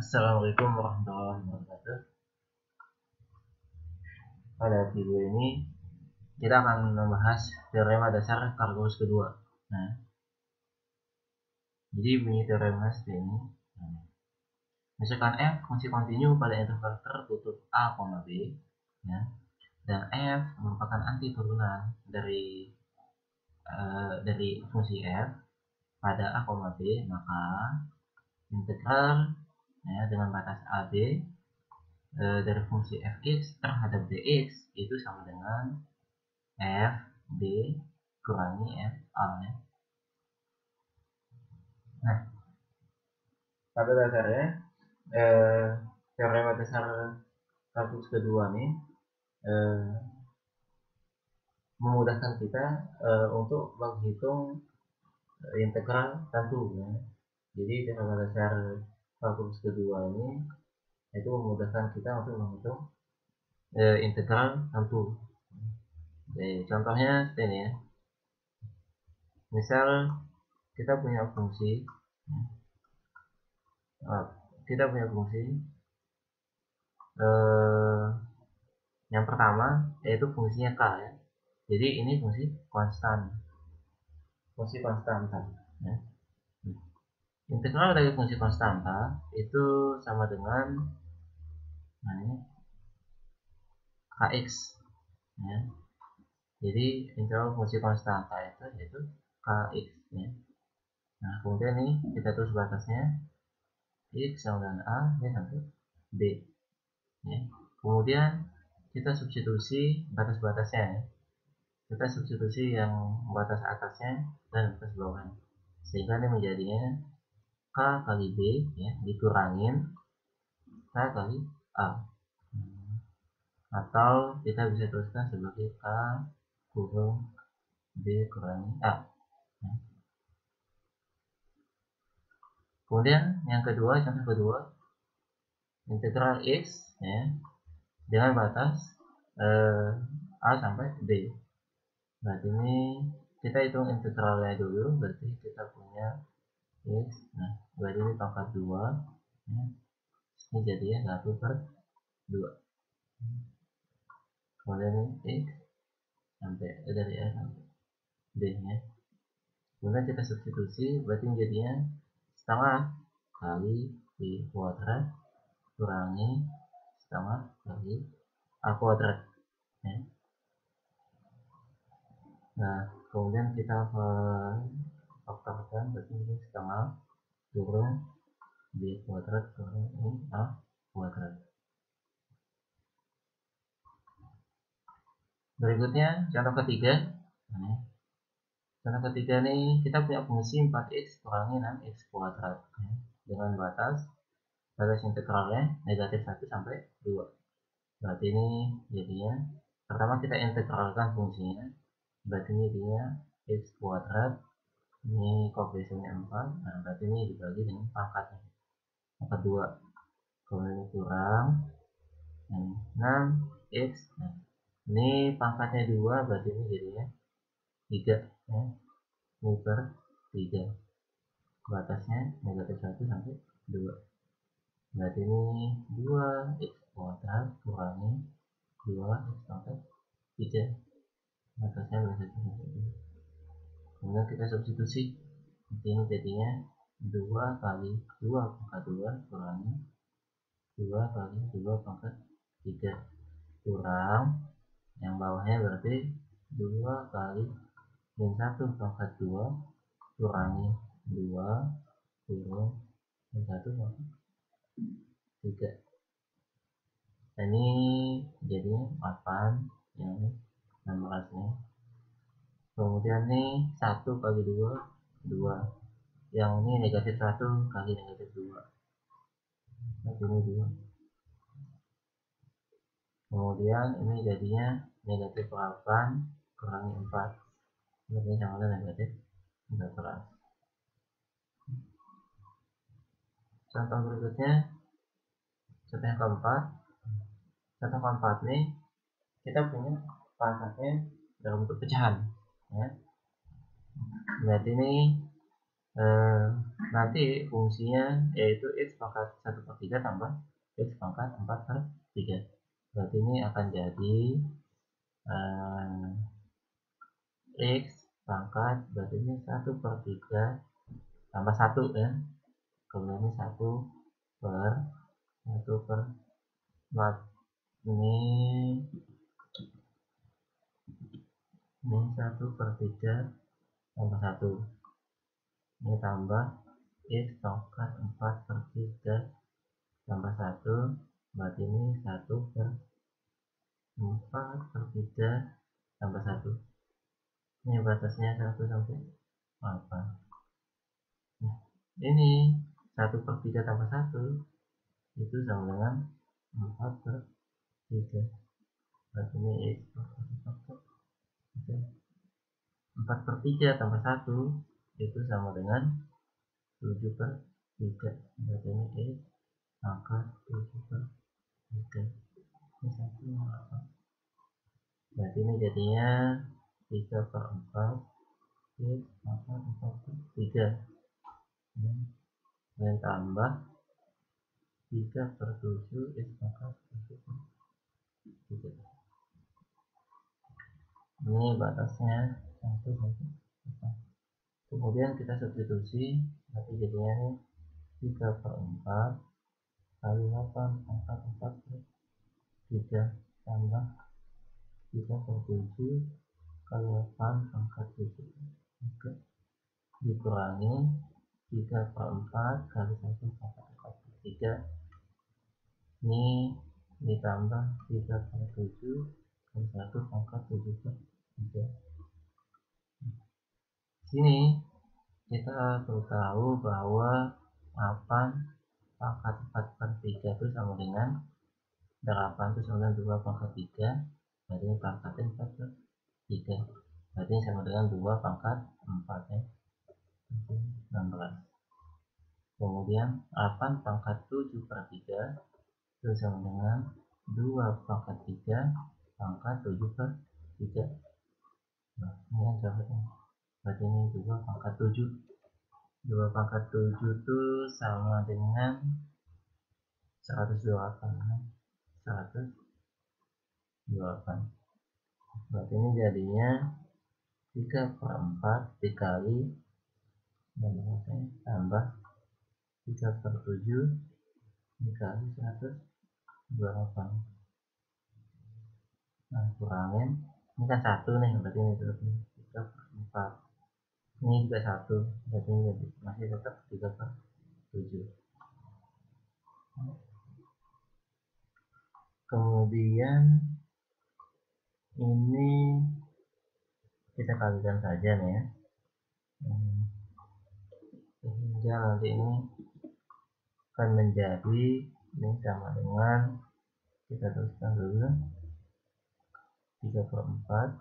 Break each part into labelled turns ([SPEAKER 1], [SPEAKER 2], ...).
[SPEAKER 1] Assalamualaikum warahmatullahi wabarakatuh. Pada video ini kita akan membahas teorema dasar kalkulus kedua. Nah, jadi bunyi teorema seperti ini. Misalkan f fungsi kontinu pada interval tertutup a, b, ya, dan f merupakan anti turunan dari fungsi f pada a, b, maka integral ya, dengan batas ab dari fungsi fx terhadap dx itu sama dengan f b kurangi f a. Nah, pada dasarnya teorema dasar kalkulus kedua nih memudahkan kita untuk menghitung integral tentu ya. Jadi teorema dasar kalkulus kedua ini itu memudahkan kita untuk menghitung integral tentu. Jadi, contohnya seperti ini ya. Misal kita punya fungsi yang pertama yaitu fungsinya k ya. Jadi ini fungsi konstanta ya. Integral dari fungsi konstanta itu sama dengan kx ya. Jadi integral fungsi konstanta itu yaitu kx ya. Nah, kemudian ini kita tulis batasnya x sama dengan a sampai b ya. Kemudian kita substitusi batas-batasnya ya. Kita substitusi yang batas atasnya dan batas bawahnya, sehingga ini menjadinya k kali b ya dikurangin k kali a, atau kita bisa tuliskan sebagai k kurung b kurangi a. Kemudian yang kedua, contoh kedua, integral x ya dengan batas a sampai b. Berarti ini kita hitung integralnya dulu. Berarti kita punya x, nah berarti ini pangkat 2 ya. Ini jadinya 1/2. Kemudian ini x sampai dari a sampai b nya. Kemudian kita substitusi, berarti jadinya setengah kali b kuadrat kurangi setengah kali a kuadrat ya. Nah, kemudian kita faktorkan, berarti ini setengah kurung b kuadrat kurangi a kuadrat. Berikutnya contoh ketiga. Contoh ketiga nih, kita punya fungsi 4x kurangi 6x kuadrat ya, dengan batas integralnya negatif 1 sampai 2. Berarti ini jadinya pertama kita integralkan fungsinya, berarti ini dia x kuadrat, ini koefisiennya 4, nah berarti ini dibagi dengan pangkatnya, pangkat 2, kemudian ini kurang 6x, nah ini pangkatnya 2, berarti ini jadinya 3 ya, ini per 3, batasnya negatif 1 sampai 2, berarti ini 2x kuadrat kurangi 2x pangkat 3, batasnya negatif 1. Kemudian kita substitusi, ini jadinya 2 kali 2 pangkat 2 kurangi 2 kali 2 pangkat 3 kurang yang bawahnya berarti 2 kali min 1 pangkat 2 kurangi 2 kurung min 1 pangkat 3. Nah, ini jadinya 8 yang 16 nya. Kemudian nih 1 kali 2 2, yang ini negatif 1 kali negatif 2, berarti ini 2. Kemudian ini jadinya negatif 8 kurangi 4, berarti sama dengan negatif 14. Contoh berikutnya, contoh yang keempat. Contoh keempat nih, kita punya pangkatnya dalam bentuk pecahan ya. Berarti ini nanti fungsinya yaitu x pangkat 1/3 tambah x pangkat 4/3. Berarti ini akan jadi x pangkat, berarti ini 1/3 tambah 1 ya, kemudian ini 1/4 ini 1/3 tambah 1, ini tambah x pangkat 4/3 tambah 1, berarti ini 1/4/3 tambah 1, ini batasnya 1 sampai 8. Nah, ini 1/3 tambah 1 itu sama dengan 4/3, berarti ini x pangkat 4/3 tambah 1 itu sama dengan 7/3, berarti ini x pangkat 7/3, ini 1, berarti ini jadinya 3/4 x pangkat 4/3 dan tambah 3/7 x pangkat 7/3. Ini batasnya 1 sampai 8. Kemudian kita substitusi, nanti jadinya ini 3/4 kali 8 pangkat 4/3 tambah 3/7 kali 8 pangkat 7 dikurangi 3/4 kali 1 pangkat 4/3, ini ditambah 3/7 kali 1 pangkat 7/3. Sini kita perlu tahu bahwa 8 pangkat 4/3 itu sama dengan 8 itu sama dengan 2/3, berarti ini pangkatnya 4/3, berarti ini sama dengan 2/4 ya, 16. Kemudian 8 pangkat 7/3 itu sama dengan 2/3 pangkat 7/3. Nah, ini kan jawabannya. Berarti ini 2/7. 2/7 itu sama dengan 128. 128. Berarti ini jadinya 3/4 dikali tambah 3/7 dikali 128. Nah, kurangin, ini kan 1 nih, berarti ini 3/4. Ini juga 1, berarti ini jadi masih tetap 3/7. Kemudian ini kita kalikan saja nih ya, sehingga nanti ini akan menjadi, ini sama dengan, kita tuliskan dulu 3/4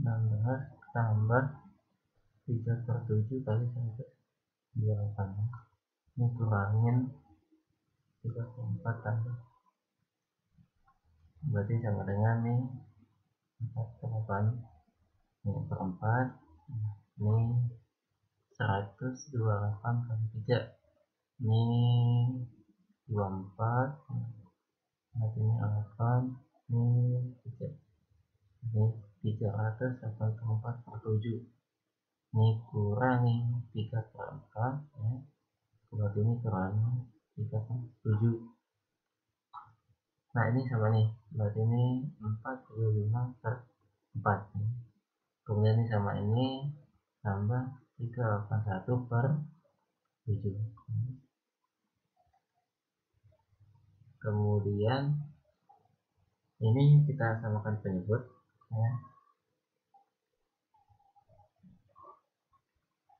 [SPEAKER 1] 16 tambah 3/7 kali 128. Ini kurangin 3/4 tambah, berarti sama dengan nih 4/8, ini 4, ini 128 kali 3, ini 24, berarti ini 8, ini 3, ini 384/7, ini kurangi 3/4 ya, berarti ini kurangi 3/7. Nah, ini sama nih, berarti ini 45/4, kemudian ini sama ini tambah 381/7. Kemudian ini kita samakan penyebut ya.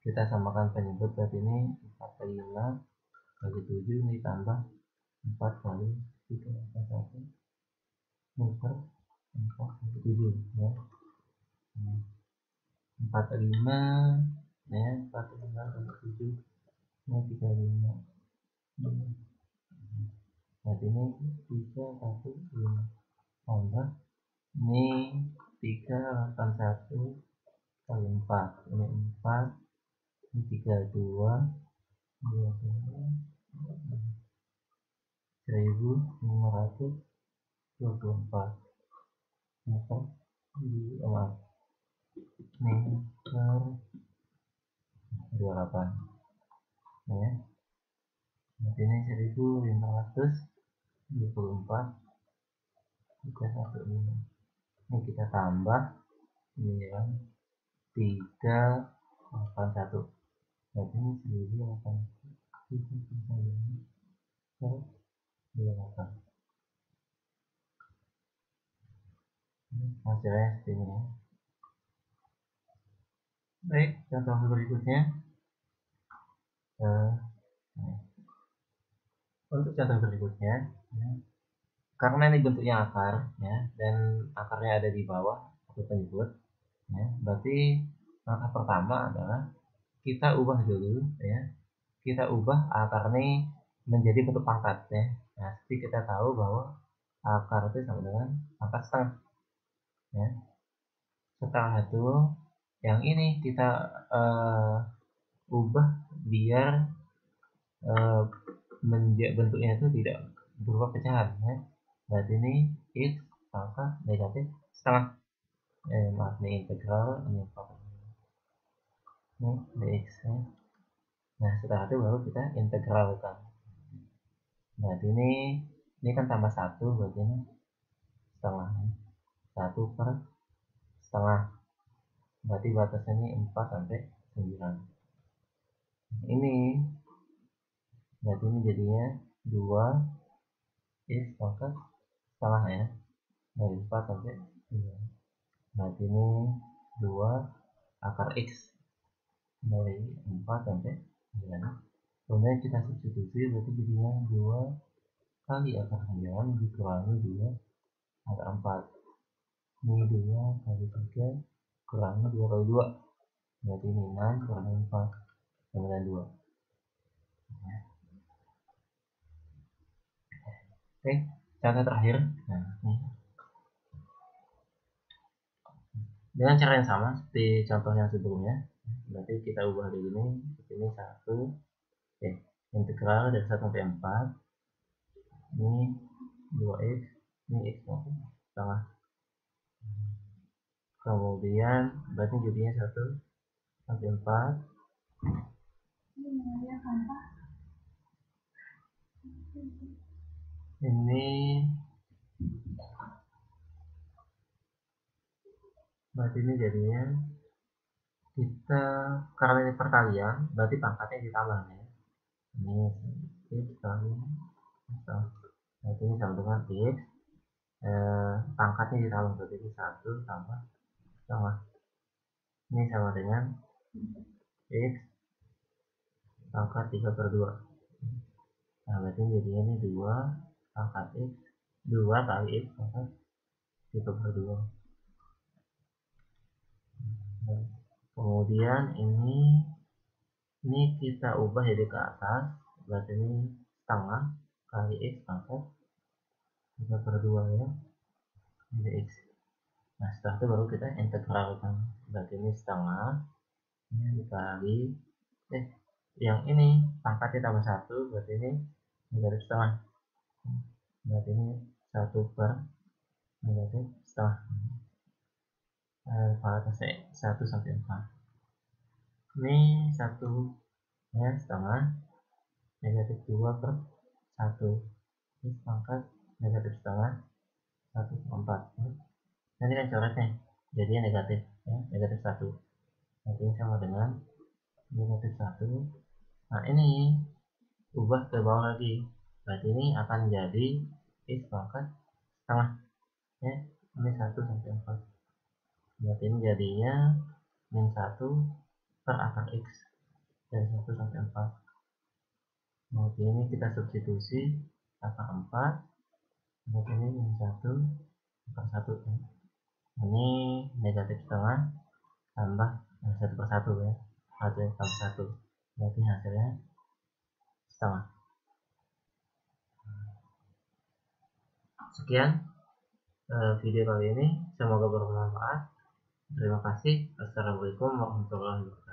[SPEAKER 1] Kita samakan penyebut, berarti ini 45 kali 7 ini tambah 4 kali 381 per 4 kali 7 ya. 45 ya, 45 kali 7 ini 35. Berarti ini 315 tambah ini 381 kali 4, ini 4 ini 32 1524 meter di meter 28 ya. Berarti ini 1524 kita 15. Ini kita tambah ini kan 381. Berarti ini 1008 hasilnya seperti ini ya. Baik, contoh berikutnya. Untuk contoh berikutnya ya, karena ini bentuknya akar ya, dan akarnya ada di bawah atau penyebut ya, berarti langkah pertama adalah kita ubah dulu ya, kita ubah akar ini menjadi bentuk pangkat ya. Nah, jadi kita tahu bahwa akar itu sama dengan pangkat setengah ya. Setelah itu yang ini kita ubah biar bentuknya itu tidak berupa pecahan ya. Berarti ini x pangkat negatif setengah, maaf ini integral, ini dx ya. Nah setelah itu baru kita integralkan. Berarti ini kan tambah 1, berarti ini setengah 1 per setengah, berarti batasnya ini 4 sampai 9. Ini berarti ini jadinya 2 x pangkat setengah ya, dari 4 sampai 9. Berarti ini 2 akar x dari 4 sampai 9. Kemudian kita substitusi, berarti jadinya 2 kali akar 9 dikurangi 2 akar 4. Ini 2 kali 3 kurangi 2 kali 2. Berarti ini 6 kurangi 4 kemudian 2. Oke, contoh terakhir. Nah, ini. Dengan cara yang sama seperti contoh yang sebelumnya. Berarti kita ubah di sini, ini 1. Oke, integral dari 1 sampai 4. Ini 2x, ini x setengah. Kemudian berarti jadinya 1 sampai 4. Ini berarti ini jadinya kita, karena ini perkalian berarti pangkatnya ditambah ya. Ini x kali berarti ini sama dengan x, pangkatnya ditambah, berarti ini 1 tambah setengah. Ini sama dengan x pangkat 3/2. Nah berarti jadinya ini 2 pangkat x, 2 kali x pangkat 3/2. Kemudian ini kita ubah jadi ke atas, berarti ini setengah kali x pangkat 3/2 ya, jadi x. Nah setelah itu baru kita integralkan, berarti ini setengah, ini dikali yang ini pangkatnya tambah 1, berarti ini negatif setengah, berarti ini 1 per negatif setengah. Batasnya 1 sampai 4. Ini 1 ya setengah, negatif 2 per 1, ini pangkat negatif setengah 1 per 4 ya. Nanti kan coret nih, jadinya negatif ya, negatif 1. Nanti sama dengan negatif 1. Nah ini ubah ke bawah lagi, berarti ini akan jadi x pangkat setengah ya, ini 1 sampai 4. Berarti ini jadinya min 1 per akar x dari 1 sampai 4. Berarti ini kita substitusi akar 4, berarti ini min 1 akar 1 ya. Ini negatif setengah tambah 1/1 ya, 1 tambah 1, berarti hasilnya setengah. Sekian video kali ini, semoga bermanfaat. Terima kasih. Assalamualaikum warahmatullahi wabarakatuh.